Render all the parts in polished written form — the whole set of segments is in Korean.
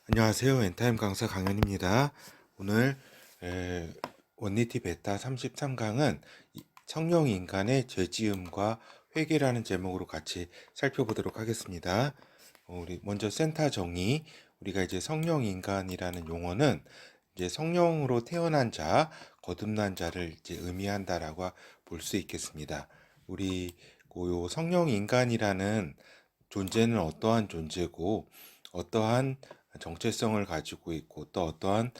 안녕하세요. 엔타임 강사 강연입니다. 오늘 원리티 베타 33강은 성령 인간의 죄지음과 회개라는 제목으로 같이 살펴보도록 하겠습니다. 우리 먼저 센터 정의. 우리가 이제 성령 인간이라는 용어는 이제 성령으로 태어난 자, 거듭난 자를 이제 의미한다라고 볼 수 있겠습니다. 우리 요 성령 인간이라는 존재는 어떠한 존재고 어떠한 정체성을 가지고 있고 또 어떠한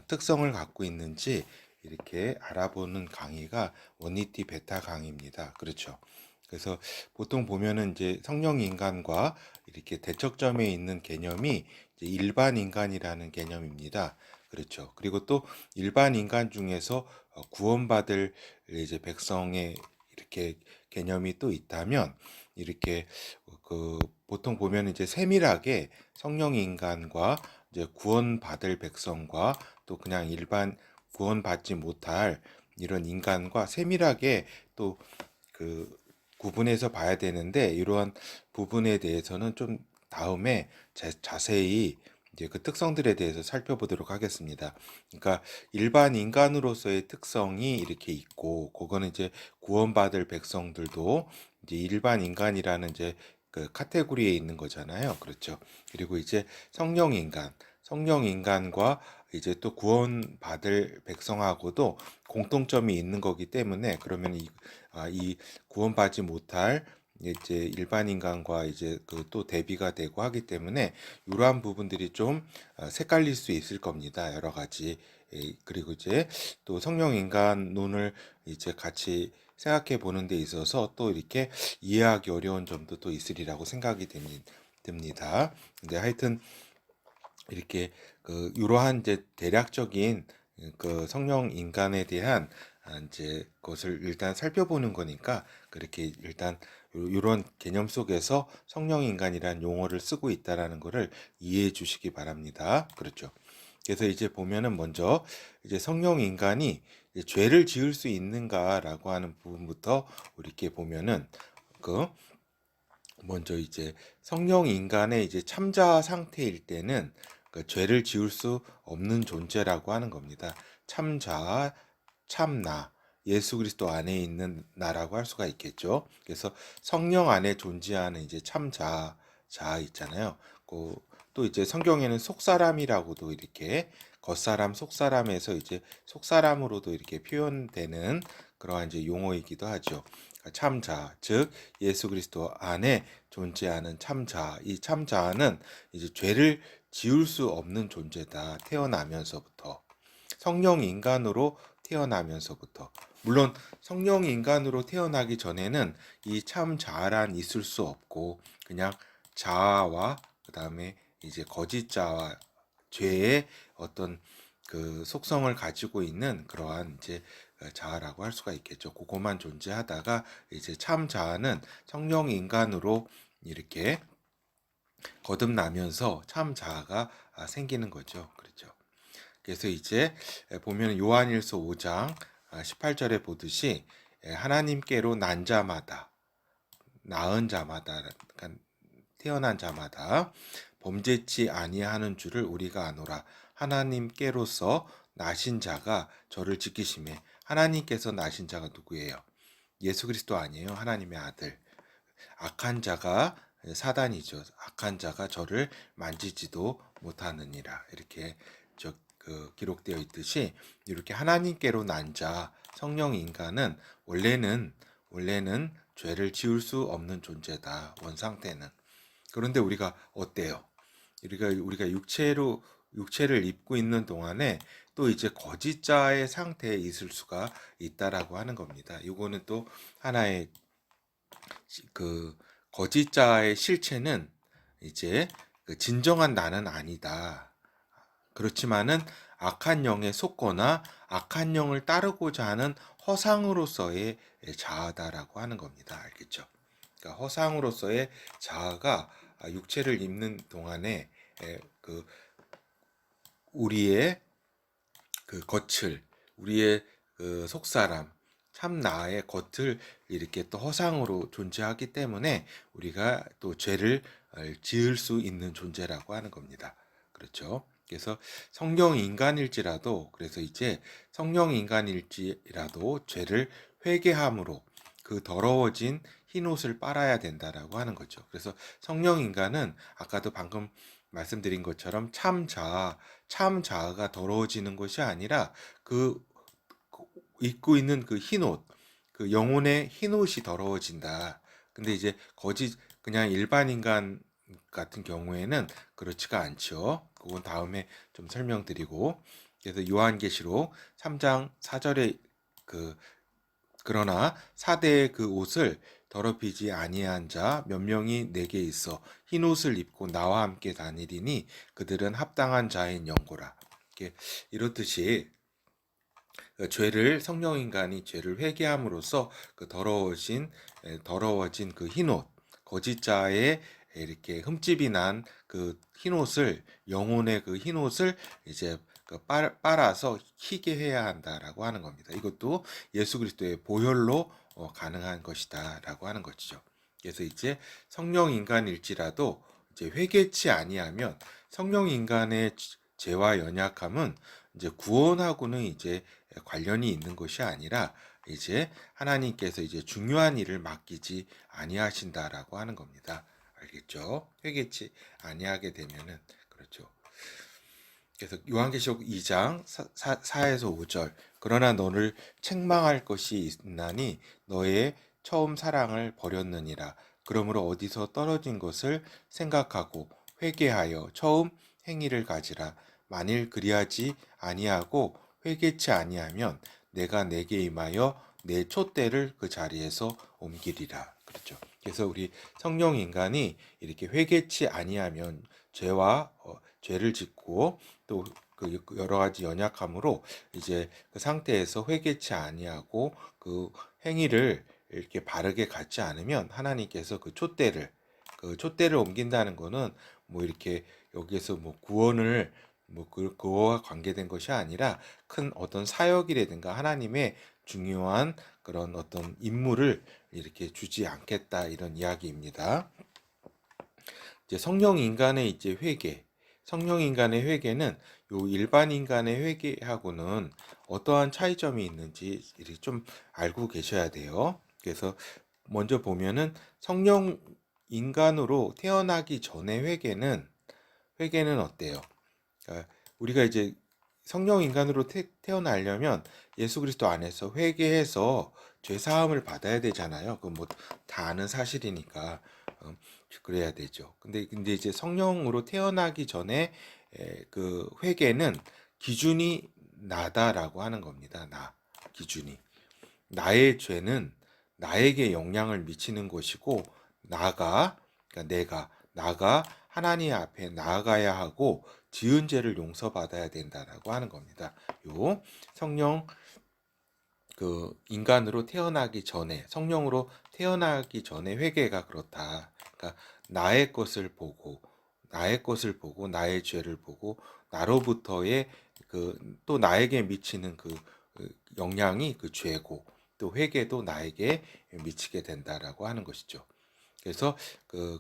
특성을 갖고 있는지 이렇게 알아보는 강의가 원리티 베타 강의입니다. 그렇죠. 그래서 보통 보면은 이제 성령 인간과 이렇게 대척점에 있는 개념이 이제 일반 인간이라는 개념입니다. 그렇죠. 그리고 또 일반 인간 중에서 구원받을 이제 백성의 이렇게 개념이 또 있다면 이렇게 보통 보면 이제 세밀하게 성령 인간과 이제 구원받을 백성과 또 그냥 일반 구원받지 못할 이런 인간과 세밀하게 또 구분해서 봐야 되는데 이러한 부분에 대해서는 좀 다음에 자세히 이제 그 특성들에 대해서 살펴보도록 하겠습니다. 그러니까 일반 인간으로서의 특성이 이렇게 있고, 그거는 이제 구원받을 백성들도 이제 일반 인간이라는 이제 그 카테고리에 있는 거잖아요. 그렇죠. 그리고 이제 성령 인간과 이제 또 구원받을 백성하고도 공통점이 있는 거기 때문에 그러면 이 구원받지 못할 이제 일반 인간과 이제 그 또 대비가 되고 하기 때문에 이러한 부분들이 좀 색깔릴 수 있을 겁니다. 여러 가지. 그리고 이제 또 성령 인간론을 이제 같이 생각해 보는 데 있어서 또 이렇게 이해하기 어려운 점도 또 있으리라고 생각이 듭니다. 근데 하여튼 이렇게 이러한 이제 대략적인 그 성령 인간에 대한 이제 것을 일단 살펴보는 거니까 그렇게 일단 이런 개념 속에서 성령 인간이란 용어를 쓰고 있다라는 것을 이해해 주시기 바랍니다. 그렇죠. 그래서 이제 보면은 먼저 이제 성령 인간이 이제 죄를 지을 수 있는가라고 하는 부분부터 이렇게 보면은 그 먼저 이제 성령 인간의 이제 참자 상태일 때는 그 죄를 지을 수 없는 존재라고 하는 겁니다. 참자, 참나, 예수 그리스도 안에 있는 나라고 할 수가 있겠죠. 그래서 성령 안에 존재하는 이제 자 있잖아요. 또 이제 성경에는 속사람이라고도 이렇게 겉사람, 속사람에서 이제 속사람으로도 이렇게 표현되는 그러한 이제 용어이기도 하죠. 참자, 즉 예수 그리스도 안에 존재하는 참자. 이 참자는 이제 죄를 지을 수 없는 존재다. 태어나면서부터. 성령 인간으로 태어나면서부터. 물론 성령 인간으로 태어나기 전에는 이 참자란 있을 수 없고 그냥 자아와 그다음에 이제 거짓 자와 죄의 어떤 그 속성을 가지고 있는 그러한 이제 자아라고 할 수가 있겠죠. 그것만 존재하다가 이제 참 자아는 성령 인간으로 이렇게 거듭나면서 참 자아가 생기는 거죠. 그렇죠. 그래서 이제 보면 요한일서 5장 18절에 보듯이 하나님께로 난 자마다 낳은 자마다 그러니까 태어난 자마다 범죄치 아니하는 줄을 우리가 아노라. 하나님께로서 나신 자가 저를 지키심에. 하나님께서 나신 자가 누구예요? 예수 그리스도 아니에요. 하나님의 아들. 악한 자가 사단이죠. 악한 자가 저를 만지지도 못하느니라. 이렇게 기록되어 있듯이 이렇게 하나님께로 난 자, 성령 인간은 원래는 죄를 지을 수 없는 존재다. 원상태는. 그런데 우리가 어때요? 우리가 육체를 입고 있는 동안에 또 이제 거짓자의 상태에 있을 수가 있다라고 하는 겁니다. 이거는 또 하나의 그 거짓자의 실체는 이제 그 진정한 나는 아니다. 그렇지만은 악한 영에 속거나 악한 영을 따르고자 하는 허상으로서의 자아다라고 하는 겁니다. 알겠죠? 그러니까 허상으로서의 자아가 육체를 입는 동안에 그 우리의 그 겉을 우리의 그 속사람 참 나의 겉을 이렇게 또 허상으로 존재하기 때문에 우리가 또 죄를 지을 수 있는 존재라고 하는 겁니다. 그렇죠. 그래서 성령 인간일지라도, 그래서 이제 성령 인간일지라도 죄를 회개함으로 그 더러워진 흰 옷을 빨아야 된다라고 하는 거죠. 그래서 성령 인간은 아까도 방금 말씀드린 것처럼 참 자아가 더러워지는 것이 아니라 그 입고 있는 그 흰 옷, 그 영혼의 흰 옷이 더러워진다. 근데 이제 그냥 일반 인간 같은 경우에는 그렇지가 않죠. 그건 다음에 좀 설명드리고. 그래서 요한계시록 3장 4절에 그러나 사대의 그 옷을 더럽히지 아니한 자 몇 명이 내게 있어 흰 옷을 입고 나와 함께 다니리니 그들은 합당한 자인 영고라. 이렇듯이 성령 인간이 죄를 회개함으로써 그 더러워진 그 흰옷, 거짓자의 이렇게 흠집이 난 그 흰옷을, 영혼의 그 흰옷을 이제 빨아서 희게 해야 한다라고 하는 겁니다. 이것도 예수 그리스도의 보혈로 가능한 것이다라고 하는 것이죠. 그래서 이제 성령 인간일지라도 이제 회개치 아니하면, 성령 인간의 죄와 연약함은 이제 구원하고는 이제 관련이 있는 것이 아니라 이제 하나님께서 이제 중요한 일을 맡기지 아니하신다라고 하는 겁니다. 알겠죠? 회개치 아니하게 되면은, 그렇죠. 그래서 요한계시록 2장 4에서 5절, 그러나 너를 책망할 것이 있나니 너의 처음 사랑을 버렸느니라. 그러므로 어디서 떨어진 것을 생각하고 회개하여 처음 행위를 가지라. 만일 그리하지 아니하고 회개치 아니하면 내가 내게 임하여 내 촛대를 그 자리에서 옮기리라. 그렇죠. 그래서 우리 성령 인간이 이렇게 회개치 아니하면 죄를 짓고 또 그 여러 가지 연약함으로 이제 그 상태에서 회개치 아니하고 그 행위를 이렇게 바르게 갖지 않으면 하나님께서 그 촛대를 옮긴다는 거는 뭐 이렇게 여기에서 뭐 구원을 그거와 관계된 것이 아니라 큰 어떤 사역이라든가 하나님의 중요한 그런 어떤 임무를 이렇게 주지 않겠다, 이런 이야기입니다. 이제 성령 인간의 회개는 요 일반 인간의 회개하고는 어떠한 차이점이 있는지 이렇게 좀 알고 계셔야 돼요. 그래서 먼저 보면은 성령 인간으로 태어나기 전의 회개는 어때요? 그러니까 우리가 이제 성령 인간으로 태어나려면 예수 그리스도 안에서 회개해서 죄 사함을 받아야 되잖아요. 그건 뭐 다 아는 사실이니까 그래야 되죠. 근데 이제 성령으로 태어나기 전에 그 회개는 기준이 나다라고 하는 겁니다. 기준이. 나의 죄는 나에게 영향을 미치는 것이고, 그러니까 나가 하나님 앞에 나아가야 하고 지은 죄를 용서받아야 된다라고 하는 겁니다. 요 성령 인간으로 태어나기 전에, 성령으로 태어나기 전에 회개가 그렇다. 그러니까 나의 것을 보고 나의 죄를 보고 나로부터의 또 나에게 미치는 영향이 그 죄고, 또 회개도 나에게 미치게 된다라고 하는 것이죠. 그래서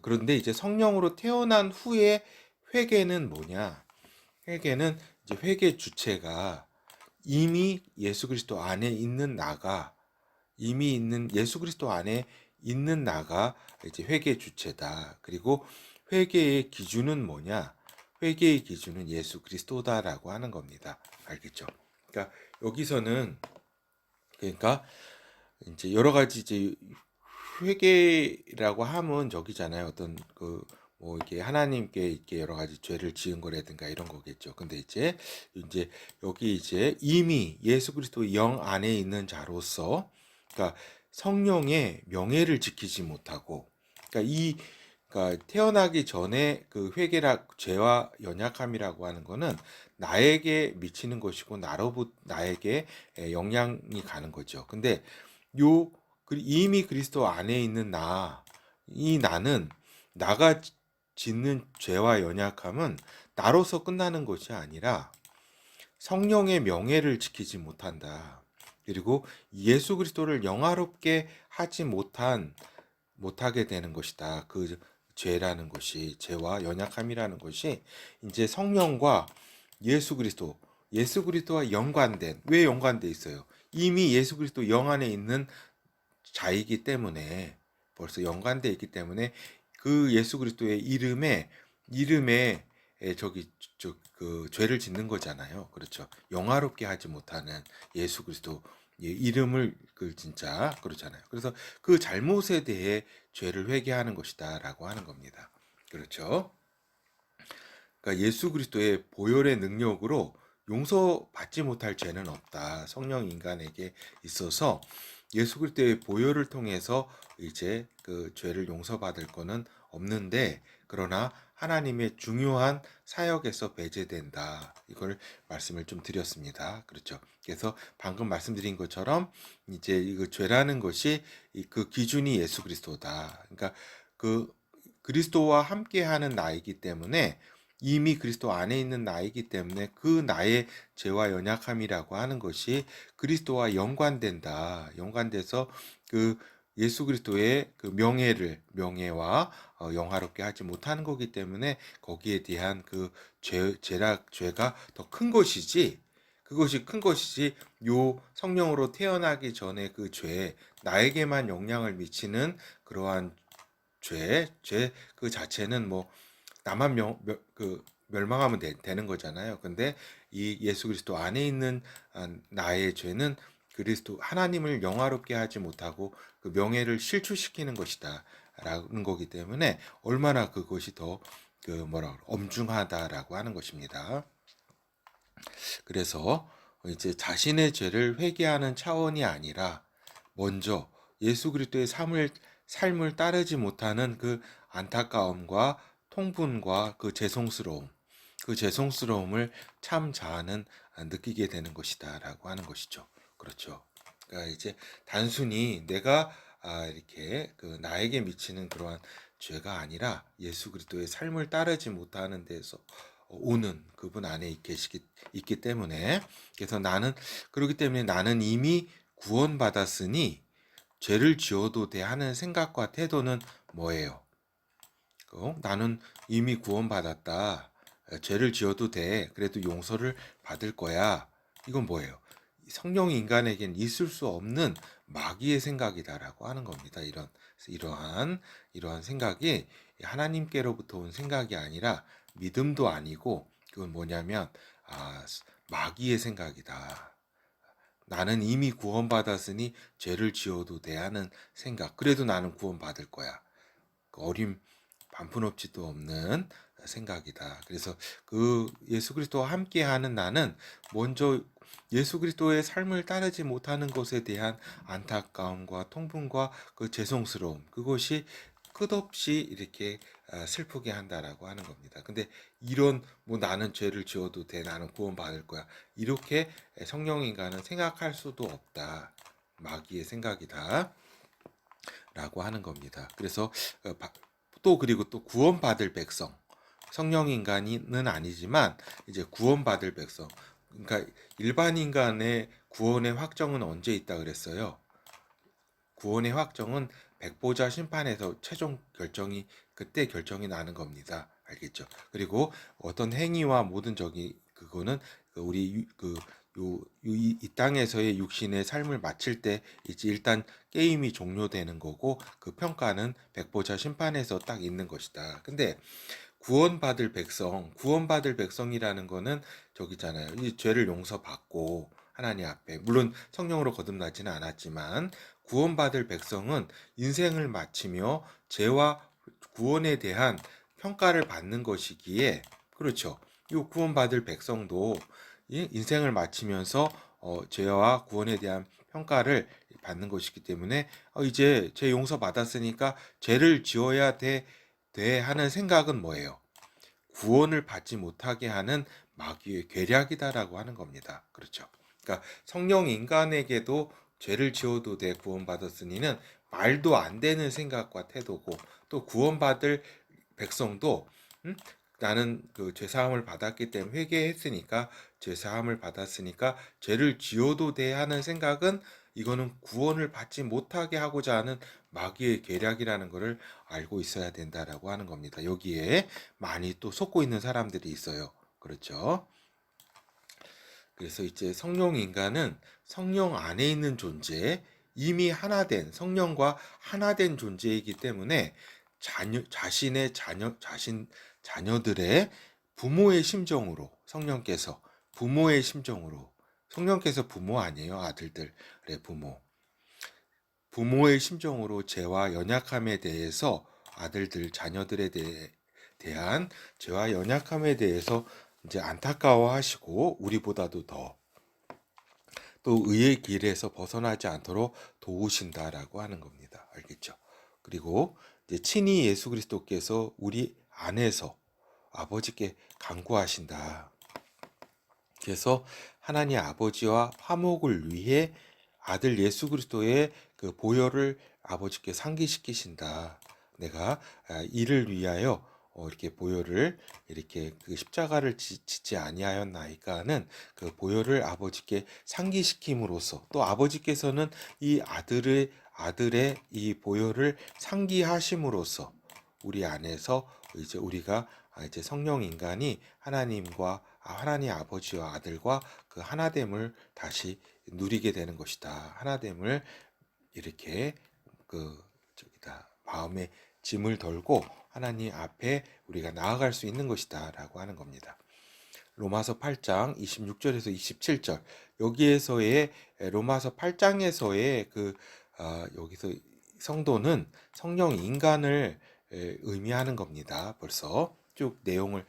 그런데 이제 성령으로 태어난 후에 회개는 뭐냐? 회개는 이제 회개 주체가 이미 예수 그리스도 안에 있는 예수 그리스도 안에 있는 나가 이제 회개 주체다. 그리고 회개의 기준은 뭐냐? 회개의 기준은 예수 그리스도다라고 하는 겁니다. 알겠죠? 그러니까 여기서는, 그러니까 이제 여러 가지 이제 회개라고 하면 저기잖아요. 어떤 뭐 이렇게 하나님께 이렇게 여러 가지 죄를 지은 거라든가 이런 거겠죠. 근데 이제 여기 이제 이미 예수 그리스도 영 안에 있는 자로서, 그러니까 성령의 명예를 지키지 못하고, 그러니까 태어나기 전에 그 죄와 연약함이라고 하는 거는 나에게 미치는 것이고 나에게 영향이 가는 거죠. 근데 이미 그리스도 안에 있는 나는 나가 짓는 죄와 연약함은 나로서 끝나는 것이 아니라 성령의 명예를 지키지 못한다. 그리고 예수 그리스도를 영화롭게 하지 못하게 되는 것이다. 죄라는 것이, 죄와 연약함이라는 것이 이제 성령과 예수 그리스도와 연관된, 왜 연관돼 있어요? 이미 예수 그리스도 영 안에 있는 자이기 때문에, 벌써 연관돼 있기 때문에 그 예수 그리스도의 이름에 저기 그 죄를 짓는 거잖아요. 그렇죠. 영화롭게 하지 못하는 예수 그리스도 이름을 그 진짜 그렇잖아요. 그래서 그 잘못에 대해 죄를 회개하는 것이다라고 하는 겁니다. 그렇죠. 그러니까 예수 그리스도의 보혈의 능력으로 용서받지 못할 죄는 없다. 성령 인간에게 있어서 예수 그리스도의 보혈을 통해서 이제 그 죄를 용서받을 거는 없는데, 그러나 하나님의 중요한 사역에서 배제된다. 이걸 말씀을 좀 드렸습니다. 그렇죠. 그래서 방금 말씀드린 것처럼 이제 이거 죄라는 것이 그 기준이 예수 그리스도다. 그러니까 그 그리스도와 함께하는 나이기 때문에, 이미 그리스도 안에 있는 나이기 때문에 그 나의 죄와 연약함이라고 하는 것이 그리스도와 연관된다. 연관돼서 그 예수 그리스도의 그 명예와 영화롭게 하지 못하는 거기 때문에 거기에 대한 그 죄가 더 큰 것이지, 그것이 큰 것이지, 요 성령으로 태어나기 전에 그 나에게만 영향을 미치는 그러한 죄 그 자체는 뭐 나만 멸망하면 되는 거잖아요. 근데 이 예수 그리스도 안에 있는 나의 죄는 그리스도 하나님을 영화롭게 하지 못하고 그 명예를 실추시키는 것이다 라는 거기 때문에 얼마나 그것이 더 엄중하다라고 하는 것입니다. 그래서 이제 자신의 죄를 회개하는 차원이 아니라 먼저 예수 그리스도의 삶을 따르지 못하는 그 안타까움과 통분과 그 죄송스러움을 참 자아는 느끼게 되는 것이다라고 하는 것이죠. 그렇죠. 그러니까 이제 단순히 내가 이렇게 그 나에게 미치는 그러한 죄가 아니라 예수 그리스도의 삶을 따르지 못하는 데서 오는 그분 안에 있기 때문에, 그래서 그렇기 때문에 나는 이미 구원받았으니 죄를 지어도 돼 하는 생각과 태도는 뭐예요? 나는 이미 구원받았다. 죄를 지어도 돼. 그래도 용서를 받을 거야. 이건 뭐예요? 성령 인간에겐 있을 수 없는 마귀의 생각이다라고 하는 겁니다. 이러한 생각이 하나님께로부터 온 생각이 아니라 믿음도 아니고, 그건 뭐냐면 마귀의 생각이다. 나는 이미 구원받았으니 죄를 지어도 돼 하는 생각. 그래도 나는 구원받을 거야. 어림 반푼업지도 없는 생각이다. 그래서 그 예수 그리스도와 함께하는 나는 먼저 예수 그리스도의 삶을 따르지 못하는 것에 대한 안타까움과 통분과 그 죄송스러움, 그것이 끝없이 이렇게 슬프게 한다라고 하는 겁니다. 근데 이런 나는 죄를 지어도 돼, 나는 구원받을 거야, 이렇게 성령인간은 생각할 수도 없다. 마귀의 생각이다 라고 하는 겁니다. 그래서 그리고 또 구원받을 백성, 성령 인간은 아니지만 이제 구원받을 백성, 그러니까 일반 인간의 구원의 확정은 언제 있다 그랬어요? 구원의 확정은 백보자 심판에서 최종 그때 결정이 나는 겁니다. 알겠죠? 그리고 어떤 행위와 모든 그거는 우리 이 땅에서의 육신의 삶을 마칠 때 이제 일단 게임이 종료되는 거고, 그 평가는 백보자 심판에서 딱 있는 것이다. 근데 구원받을 백성이라는 거는 저기잖아요. 이 죄를 용서받고 하나님 앞에, 물론 성령으로 거듭나지는 않았지만, 구원받을 백성은 인생을 마치며 죄와 구원에 대한 평가를 받는 것이기에, 그렇죠. 이 구원받을 백성도 인생을 마치면서 죄와 구원에 대한 평가를 받는 것이기 때문에 이제 죄 용서 받았으니까 죄를 지어야 돼 하는 생각은 뭐예요? 구원을 받지 못하게 하는 마귀의 계략이다라고 하는 겁니다. 그렇죠. 그러니까 성령 인간에게도 죄를 지어도 돼 구원받았으니는 말도 안 되는 생각과 태도고, 또 구원받을 백성도 나는 그 죄사함을 받았기 때문에 회개했으니까, 죄사함을 받았으니까 죄를 지어도 돼 하는 생각은, 이거는 구원을 받지 못하게 하고자 하는 마귀의 계략이라는 것을 알고 있어야 된다라고 하는 겁니다. 여기에 많이 또 속고 있는 사람들이 있어요. 그렇죠? 그래서 이제 성령 인간은 성령 안에 있는 존재, 이미 하나된 성령과 하나된 존재이기 때문에 자녀들의 부모의 심정으로 성령께서 부모 아니에요. 아들들의 부모의 심정으로 죄와 연약함에 대해서 자녀들에 대한 죄와 연약함에 대해서 이제 안타까워하시고 우리보다도 더 또 의의 길에서 벗어나지 않도록 도우신다라고 하는 겁니다. 알겠죠? 그리고 이제 친히 예수 그리스도께서 우리 안에서 아버지께 간구하신다. 그래서 하나님 아버지와 화목을 위해 아들 예수 그리스도의 그 보혈을 아버지께 상기시키신다. 내가 이를 위하여 이렇게 보혈을 이렇게 그 십자가를 짓지 아니하였나이까는 그 보혈을 아버지께 상기시킴으로써 또 아버지께서는 이 아들의 이 보혈을 상기하심으로써 우리 안에서 이제 우리가 이제 성령 인간이 하나님 아버지와 아들과 그 하나됨을 다시 누리게 되는 것이다. 하나됨을 이렇게 마음에 짐을 덜고 하나님 앞에 우리가 나아갈 수 있는 것이다라고 하는 겁니다. 로마서 8장 26절에서 27절 여기에서의 로마서 8장에서의 여기서 성도는 성령 인간을 의미하는 겁니다. 벌써 쭉 내용을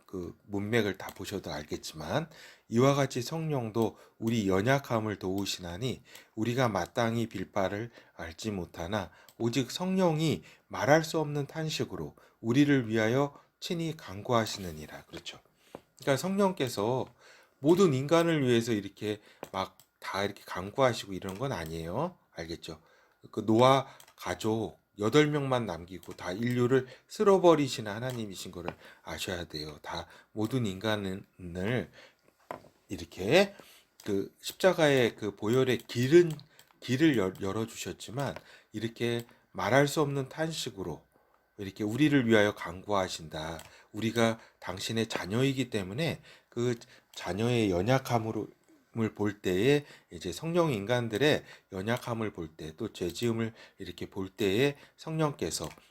그 문맥을 다 보셔도 알겠지만 이와 같이 성령도 우리 연약함을 도우시나니 우리가 마땅히 빌 바를 알지 못하나 오직 성령이 말할 수 없는 탄식으로 우리를 위하여 친히 간구하시느니라. 그렇죠. 그러니까 성령께서 모든 인간을 위해서 이렇게 막 다 이렇게 간구하시고 이런 건 아니에요. 알겠죠? 그 노아 가족 8명만 남기고 다 인류를 쓸어버리시는 하나님이신 것을 아셔야 돼요. 다 모든 인간을 이렇게 그 십자가의 그 보혈의 길을 열어 주셨지만 이렇게 말할 수 없는 탄식으로 이렇게 우리를 위하여 간구하신다. 우리가 당신의 자녀이기 때문에 그 자녀의 연약함을 볼 때에 이제 성령 인간들의 연약함을 볼 때 또 죄지음을 이렇게 볼 때에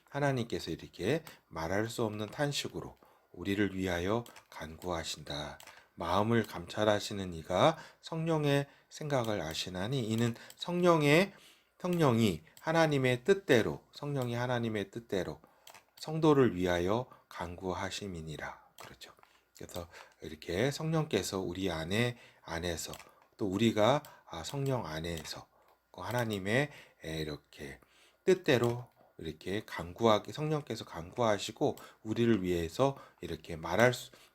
하나님께서 이렇게 말할 수 없는 탄식으로 우리를 위하여 간구하신다. 마음을 감찰하시는 이가 성령의 생각을 아시나니 이는 성령이 하나님의 뜻대로 성도를 위하여 간구하심이니라. 그렇죠. 그래서 이렇게 성령께서 우리 안에서 또 우리가 성령 안에서 하나님의 이렇게 뜻대로 이렇게 성령께서 간구하시고 우리를 위해서 이렇게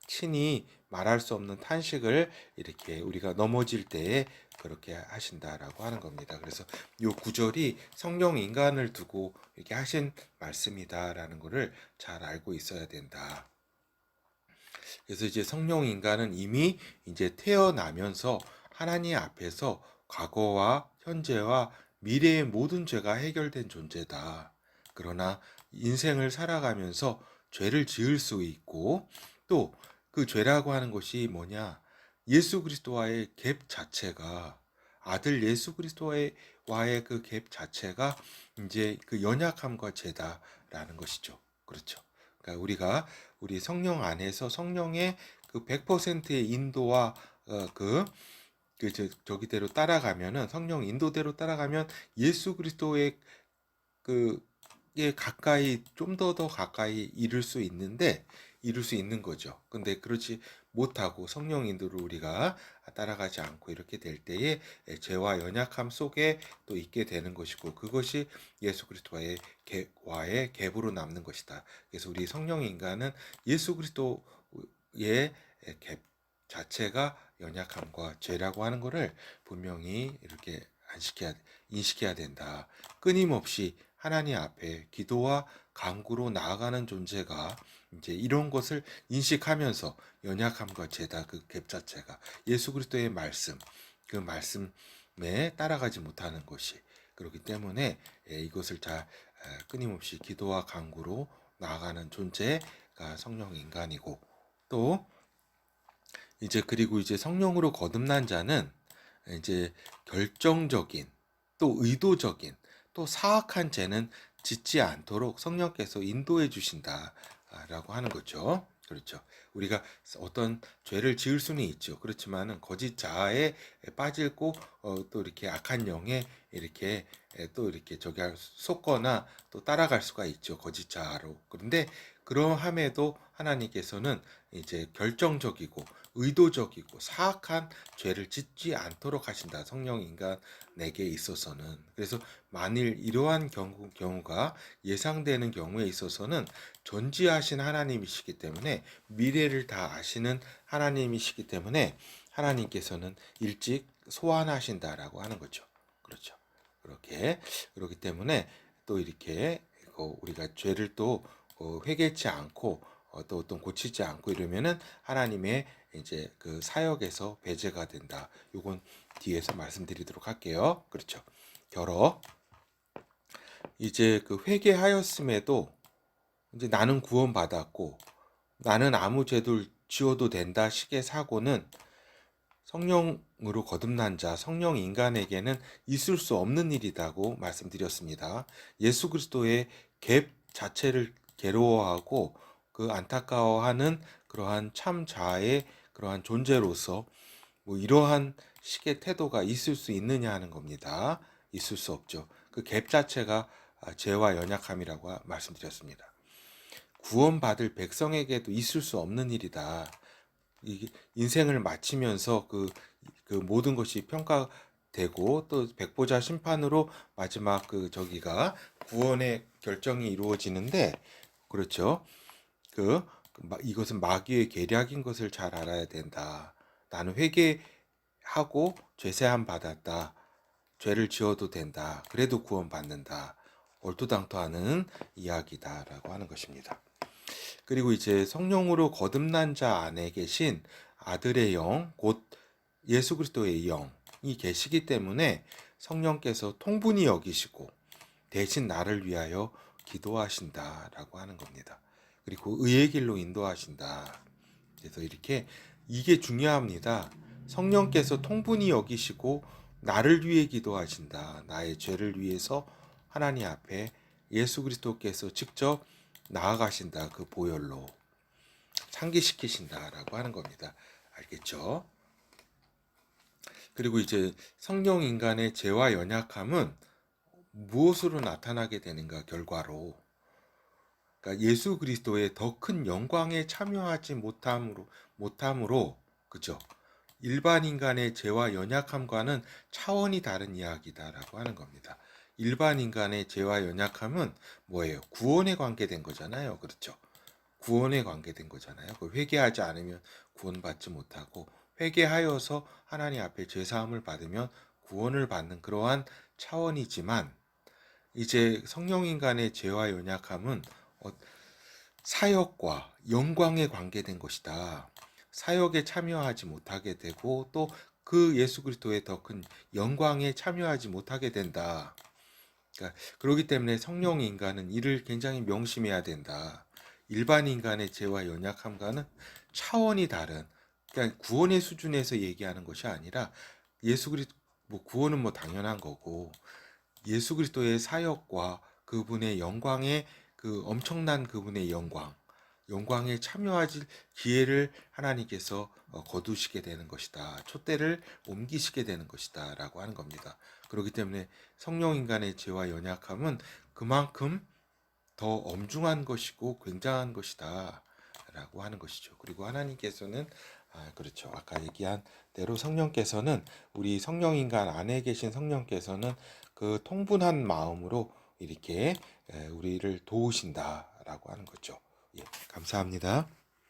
친히 말할 수 없는 탄식을 이렇게 우리가 넘어질 때에 그렇게 하신다라고 하는 겁니다. 그래서 이 구절이 성령 인간을 두고 이렇게 하신 말씀이다라는 것을 잘 알고 있어야 된다. 그래서 이제 성령 인간은 이미 이제 태어나면서 하나님 앞에서 과거와 현재와 미래의 모든 죄가 해결된 존재다. 그러나 인생을 살아가면서 죄를 지을 수 있고 또 그 죄라고 하는 것이 뭐냐? 예수 그리스도와의 갭 자체가 아들 예수 그리스도와의 그 갭 자체가 이제 그 연약함과 죄다라는 것이죠. 그렇죠. 그러니까 우리 성령 안에서 성령의 그 100%의 인도와 저기대로 따라가면은 성령 인도대로 따라가면 예수 그리스도의 그에 가까이 좀 더 가까이 이룰 수 있는 거죠. 근데 그렇지 못하고 성령 인도를 우리가 따라가지 않고 이렇게 될 때에 죄와 연약함 속에 또 있게 되는 것이고 그것이 예수 그리스도와의 갭으로 남는 것이다. 그래서 우리 성령 인간은 예수 그리스도의 갭 자체가 연약함과 죄라고 하는 것을 분명히 이렇게 인식해야 된다. 끊임없이 하나님 앞에 기도와 간구로 나아가는 존재가 이제 이런 것을 인식하면서 연약함과 죄다 그 갭 자체가 예수 그리스도의 말씀 그 말씀에 따라가지 못하는 것이 그렇기 때문에 이것을 잘 끊임없이 기도와 간구로 나아가는 존재가 성령 인간이고, 또 이제 그리고 이제 성령으로 거듭난 자는 이제 결정적인, 또 의도적인, 또 사악한 죄는 짓지 않도록 성령께서 인도해 주신다라고 하는 거죠. 그렇죠. 우리가 어떤 죄를 지을 수는 있죠. 그렇지만은 거짓 자아에 빠질고 또 이렇게 악한 영에 이렇게 또 이렇게 속거나 또 따라갈 수가 있죠. 거짓 자아로. 그런데 그러함에도 하나님께서는 이제 결정적이고 의도적이고 사악한 죄를 짓지 않도록 하신다. 성령 인간에게 있어서는. 그래서 만일 이러한 경우가 예상되는 경우에 있어서는 전지하신 하나님이시기 때문에, 미래를 다 아시는 하나님이시기 때문에 하나님께서는 일찍 소환하신다라고 하는 거죠. 그렇죠. 그렇기 때문에 또 이렇게 우리가 죄를 또 회개치 않고 또 어떤 고치지 않고 이러면은 하나님의 이제 그 사역에서 배제가 된다. 요건 뒤에서 말씀드리도록 할게요. 그렇죠. 결어 이제 그 회개하였음에도 이제 나는 구원받았고 나는 아무 죄도 지어도 된다 식의 사고는 성령으로 거듭난 자, 성령 인간에게는 있을 수 없는 일이라고 말씀드렸습니다. 예수 그리스도의 갭 자체를 괴로워하고 그 안타까워하는 그러한 참 자아의 그러한 존재로서 뭐 이러한 식의 태도가 있을 수 있느냐 하는 겁니다. 있을 수 없죠. 그 갭 자체가 죄와 연약함이라고 말씀드렸습니다. 구원받을 백성에게도 있을 수 없는 일이다. 인생을 마치면서 그 모든 것이 평가되고 또 백보자 심판으로 마지막 저기가 구원의 결정이 이루어지는데, 그렇죠. 이것은 마귀의 계략인 것을 잘 알아야 된다. 나는 회개하고 죄사함 받았다. 죄를 지어도 된다. 그래도 구원받는다. 얼토당토하는 이야기다라고 하는 것입니다. 그리고 이제 성령으로 거듭난 자 안에 계신 아들의 영, 곧 예수 그리스도의 영이 계시기 때문에 성령께서 통분히 여기시고 대신 나를 위하여 기도하신다라고 하는 겁니다. 그리고 의의 길로 인도하신다. 그래서 이게 중요합니다. 성령께서 통분히 여기시고 나를 위해 기도하신다. 나의 죄를 위해서 하나님 앞에 예수 그리스도께서 직접 나아가신다. 그 보혈로 상기시키신다라고 하는 겁니다. 알겠죠? 그리고 이제 성령 인간의 죄와 연약함은 무엇으로 나타나게 되는가? 결과로, 그러니까 예수 그리스도의 더 큰 영광에 참여하지 못함으로, 그죠? 일반 인간의 죄와 연약함과는 차원이 다른 이야기다라고 하는 겁니다. 일반 인간의 죄와 연약함은 뭐예요? 구원에 관계된 거잖아요. 그렇죠? 구원에 관계된 거잖아요. 회개하지 않으면 구원받지 못하고, 회개하여서 하나님 앞에 죄사함을 받으면 구원을 받는 그러한 차원이지만, 이제 성령인간의 죄와 연약함은 사역과 영광에 관계된 것이다. 사역에 참여하지 못하게 되고 또 그 예수 그리스도의 더 큰 영광에 참여하지 못하게 된다. 그러니까 그렇기 때문에 성령 인간은 이를 굉장히 명심해야 된다. 일반 인간의 죄와 연약함과는 차원이 다른, 그러니까 구원의 수준에서 얘기하는 것이 아니라 예수 그리스도 구원은 당연한 거고, 예수 그리스도의 사역과 그분의 영광의 엄청난 그분의 영광에 참여하실 기회를 하나님께서 거두시게 되는 것이다. 촛대를 옮기시게 되는 것이다 라고 하는 겁니다. 그렇기 때문에 성령 인간의 죄와 연약함은 그만큼 더 엄중한 것이고 굉장한 것이다 라고 하는 것이죠. 그리고 하나님께서는 그렇죠. 아까 얘기한 대로 성령께서는, 우리 성령 인간 안에 계신 성령께서는 그 통분한 마음으로 이렇게 우리를 도우신다라고 하는 거죠. 예, 감사합니다.